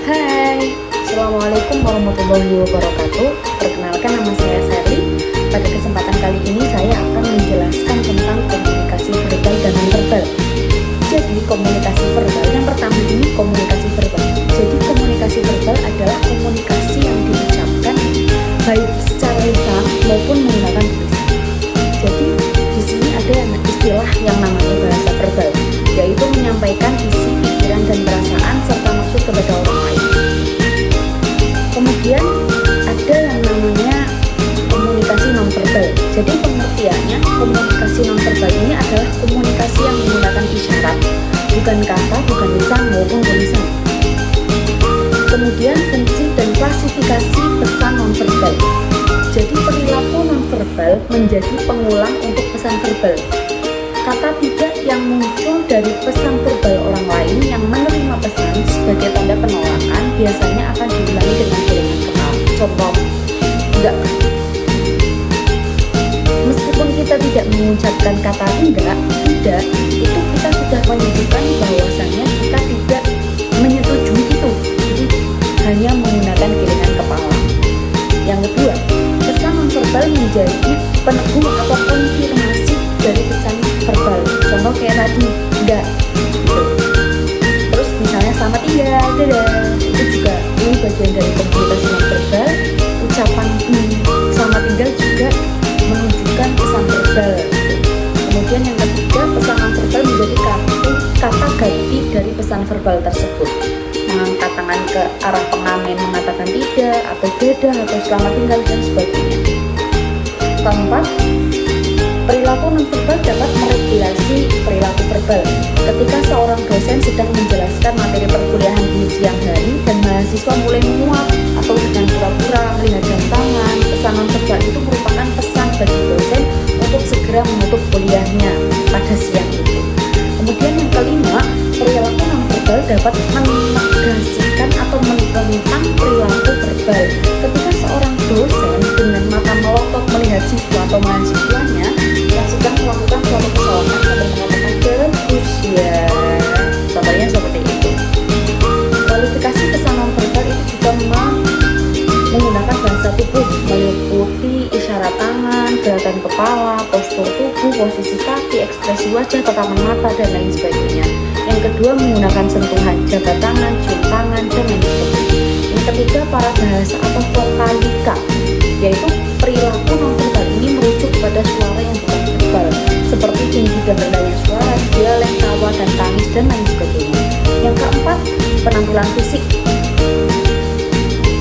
Hai, Assalamualaikum warahmatullahi wabarakatuh. Perkenalkan, nama saya Sherly. Pada kesempatan kali ini saya akan menjelaskan tentang komunikasi verbal dan non-verbal. Jadi komunikasi verbal, yang pertama ini komunikasi verbal. Jadi komunikasi verbal adalah komunikasi yang diucapkan baik secara lisan maupun menggunakan tulisan. Jadi di sini ada istilah yang namanya bahasa verbal, yaitu menyampaikan isi pikiran dan perasaan serta maksud kepada orang lain. Kemudian ada yang namanya komunikasi nonverbal. Jadi pengertiannya, komunikasi nonverbal ini adalah komunikasi yang menggunakan isyarat, bukan kata, bukan lisan maupun tulisan. Kemudian fungsi dan klasifikasi pesan nonverbal. Jadi perilaku nonverbal menjadi pengulang untuk pesan verbal. Kata tidak yang muncul dari pesan verbal orang lain yang menerima pesan sebagai tanda penolakan biasanya akan diulangi dengan gelengan kepala. Contoh, enggak. Meskipun kita tidak mengucapkan kata tidak, itu kita sudah menunjukkan bahwasannya kita tidak menyetujui itu. Jadi hanya menggunakan gelengan kepala. Yang kedua, pesan nonverbal menjadi peneguh atau konfirmasi dari pesan verbal. Contoh kayak tadi, enggak gitu. Terus misalnya selamat tinggal, dadah, itu juga ini bagian dari komunikasi nonverbal. Ucapan selamat tinggal juga menunjukkan pesan verbal. Kemudian yang ketiga, pesan nonverbal menjadi kata ganti dari pesan verbal tersebut. Mengangkat tangan ke arah pengamen mengatakan tidak, atau dadah, atau selamat tinggal, dan sebagainya. Keempat, perilaku nonverbal dapat meregulasi perilaku verbal. Ketika seorang dosen sedang menjelaskan materi perkuliahan di siang hari dan mahasiswa mulai menguap atau dengan pura-pura melihat jam tangan, pesan nonverbal itu merupakan pesan bagi dosen untuk segera menutup kuliahnya pada siang itu. Kemudian yang kelima, perilaku nonverbal dapat menegaskan atau menentang perilaku verbal. Ketika seorang dosen dengan mata melotot melihat siswa atau mahasiswanya yang sedang melakukan suatu kesalahan sambil mengatakan bagus ya, contohnya seperti itu. Kualifikasi pesan nonverbal itu juga menggunakan bahasa tubuh, meliputi isyarat tangan, gerakan kepala, postur tubuh, posisi kaki, ekspresi wajah, tatapan mata, dan lain sebagainya. Yang kedua, menggunakan sentuhan, jabat tangan, cium tangan, dan lain sebagainya. Yang ketiga, para bahasa atau vokalika, yaitu perilaku nonverbal ini merujuk pada suara yang bukan verbal, seperti tinggi dan rendahnya suara, dialek, tawa, dan tangis, dan lain sebagainya. Yang keempat, penampilan fisik.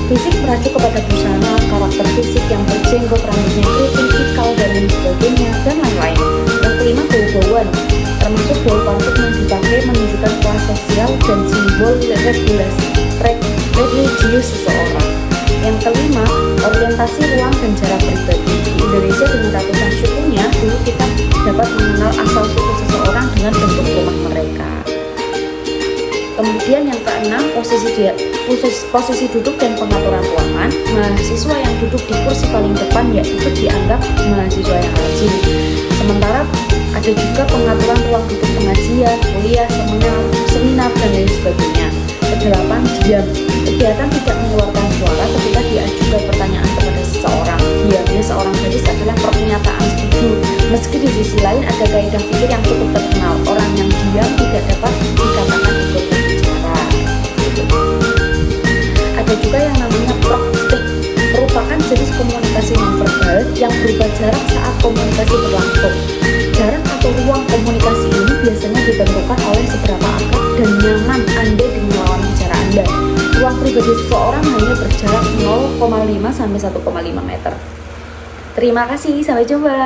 Fisik merujuk kepada busana, karakter fisik yang berjenggot, rambutnya keriting, ikal, dan lain sebagainya, dan lain-lain. Yang kelima, bau-bauan, termasuk bau parfum yang dipakai menunjukkan kelas sosial dan simbol religius seseorang. Yang kelima, orientasi ruang dan jarak pribadi. Di Indonesia dengan ratusan sukunya, dulu kita dapat mengenal asal suku seseorang dengan bentuk rumah mereka. Kemudian yang keenam, posisi duduk dan pengaturan ruangan. Mahasiswa yang duduk di kursi paling depan yaitu dianggap mahasiswa yang rajin. Sementara ada juga pengaturan ruang duduk pengajian, kuliah, seminar, dan lain sebagainya. Kedelapan, diam. Kegiatan tidak mengeluarkan suara ketika diajukan pertanyaan kepada seseorang. Diamnya seorang gadis adalah pernyataan setuju. Meski di sisi lain ada kaidah pikir yang cukup terkenal, orang yang diam tidak dapat dikatakan ikut berbicara. Ada juga yang namanya proxting, merupakan jenis komunikasi nonverbal yang berubah jarak saat komunikasi berlangsung. Jarak atau ruang komunikasi ini biasanya ditentukan oleh seberapa akrab dan nyaman Anda dengan lawan bicara Anda. Ruang pribadi seseorang hanya berjarak 0,5 sampai 1,5 meter. Terima kasih, sampai jumpa.